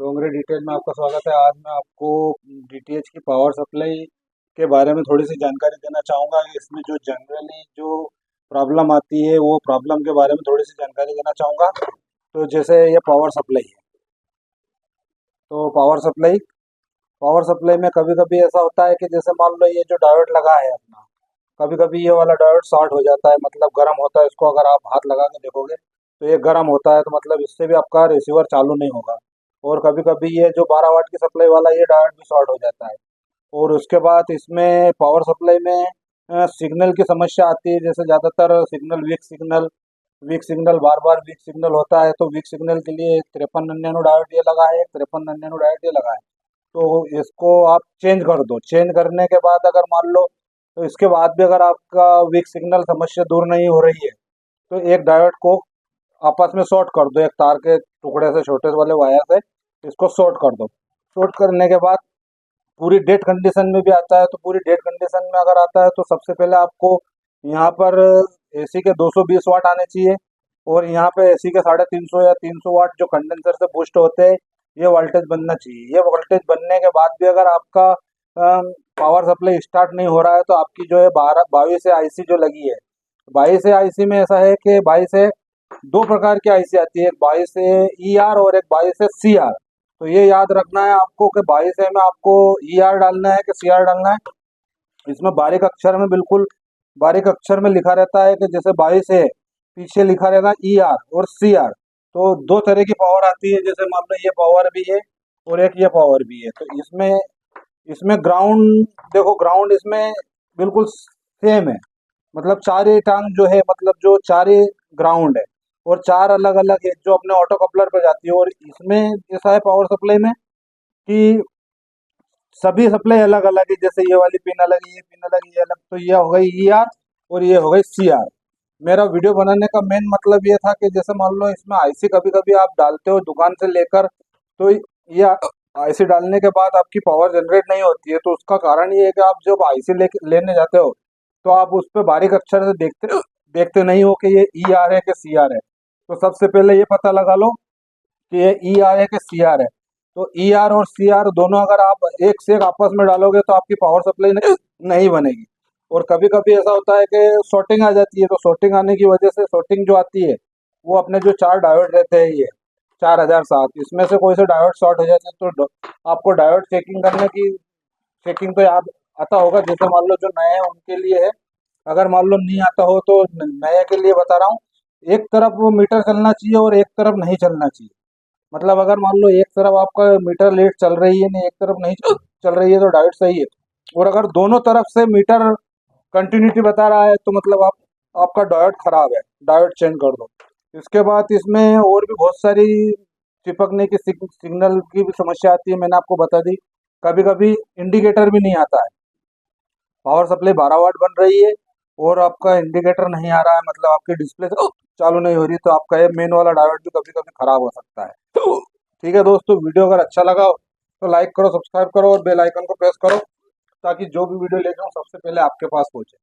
डोंगरी detail में आपका स्वागत है। आज मैं आपको डीटीएच की पावर सप्लाई के बारे में थोड़ी सी जानकारी देना चाहूँगा। इसमें जो जनरली जो प्रॉब्लम आती है वो प्रॉब्लम के बारे में थोड़ी सी जानकारी देना चाहूँगा। तो जैसे ये पावर सप्लाई है, तो पावर सप्लाई में कभी कभी ऐसा होता है कि जैसे मान लो ये जो डायोड लगा है अपना, कभी कभी ये वाला डायोड शॉर्ट हो जाता है, मतलब गर्म होता है। इसको अगर आप हाथ लगा के देखोगे तो ये गर्म होता है, तो मतलब इससे भी आपका रिसीवर चालू नहीं होगा। और कभी कभी ये जो 12 वाट की सप्लाई वाला ये डायोड भी शॉर्ट हो जाता है। और उसके बाद इसमें पावर सप्लाई में सिग्नल की समस्या आती है। जैसे ज़्यादातर सिग्नल वीक सिग्नल बार बार वीक सिग्नल होता है, तो वीक सिग्नल के लिए 53 डायोड ये लगा है, 53 डायोड ये लगा है। तो इसको आप चेंज कर दो। चेंज करने के बाद अगर मान लो तो इसके बाद भी अगर आपका वीक सिग्नल समस्या दूर नहीं हो रही है, तो एक डायोड को आपस में शॉर्ट कर दो, एक तार के टुकड़े से, छोटे वाले वायर से इसको शॉर्ट कर दो। शॉर्ट करने के बाद पूरी डेड कंडीशन में भी आता है। तो पूरी डेड कंडीशन में अगर आता है तो सबसे पहले आपको यहाँ पर एसी के 220 वाट आने चाहिए, और यहाँ पे एसी के 350 या 300 वाट जो कंडेंसर से बूस्ट होते हैं, ये वोल्टेज बनना चाहिए। ये वोल्टेज बनने के बाद भी अगर आपका पावर सप्लाई स्टार्ट नहीं हो रहा है, तो आपकी जो है 22 आईसी जो लगी है, 22 आईसी में ऐसा है कि 22 दो प्रकार की आईसी आती है, एक 22 ई आर और एक 22 सी आर। तो ये याद रखना है आपको कि 22 में आपको ई आर डालना है कि सी आर डालना है। इसमें बारीक अक्षर में, बिल्कुल बारीक अक्षर में लिखा रहता है कि जैसे 22 है, पीछे लिखा रहेगा ई आर और सी आर। तो दो तरह की पावर आती है, जैसे मान लो ये पावर भी है और एक ये पावर भी है। तो इसमें इसमें ग्राउंड देखो, ग्राउंड इसमें बिल्कुल सेम है। मतलब चार ही टांग जो है, मतलब जो चार ही ग्राउंड है, और चार अलग अलग है जो अपने ऑटो कपलर पे जाती है। और इसमें ऐसा है पावर सप्लाई में कि सभी सप्लाई अलग अलग है। जैसे ये वाली पिन अलग है, ये पिन अलग, ये अलग। तो ये हो गई ई आर और ये हो गई सी आर। मेरा वीडियो बनाने का मेन मतलब ये था कि जैसे मान लो इसमें आईसी कभी कभी आप डालते हो दुकान से लेकर, तो ये आईसी डालने के बाद आपकी पावर जनरेट नहीं होती है। तो उसका कारण ये है कि आप जब आईसी लेने जाते हो, तो आप उस पर बारीक अक्षर से देखते देखते नहीं हो कि ये ई आर है कि सी आर है। तो सबसे पहले ये पता लगा लो कि ये ई आर है कि सी आर है। तो ई आर और सी आर दोनों अगर आप एक से एक आपस में डालोगे तो आपकी पावर सप्लाई नहीं बनेगी। और कभी कभी ऐसा होता है कि शॉर्टिंग आ जाती है। तो शॉर्टिंग आने की वजह से, शॉर्टिंग जो आती है वो अपने जो चार डायोड रहते हैं, ये 4007, इसमें से कोई से डायोड शॉर्ट हो जाते हैं। तो आपको डायोड चेकिंग करने की, चेकिंग तो याद आता होगा। जैसे मान लो जो नए हैं उनके लिए है, अगर मान लो नहीं आता हो तो नए के लिए बता रहा हूँ। एक तरफ वो मीटर चलना चाहिए और एक तरफ नहीं चलना चाहिए। मतलब अगर मान लो एक तरफ आपका मीटर लेट चल रही है, नहीं एक तरफ नहीं चल रही है, तो डायोड सही है। और अगर दोनों तरफ से मीटर कंटिन्यूटी बता रहा है, तो मतलब आपका डायोड खराब है, डायोड चेंज कर दो। इसके बाद इसमें और भी बहुत सारी चिपकने की, सिग्नल की भी समस्या आती है, मैंने आपको बता दी। कभी कभी इंडिकेटर भी नहीं आता है। पावर सप्लाई 12 वाट बन रही है और आपका इंडिकेटर नहीं आ रहा है, मतलब आपकी डिस्प्ले चालू नहीं हो रही, तो आपका ये मेन वाला डायोड भी कभी कभी खराब हो सकता है। ठीक है दोस्तों, वीडियो अगर अच्छा लगा हो तो लाइक करो, सब्सक्राइब करो और बेल आइकन को प्रेस करो, ताकि जो भी वीडियो लेके आऊँ सबसे पहले आपके पास पहुंचे।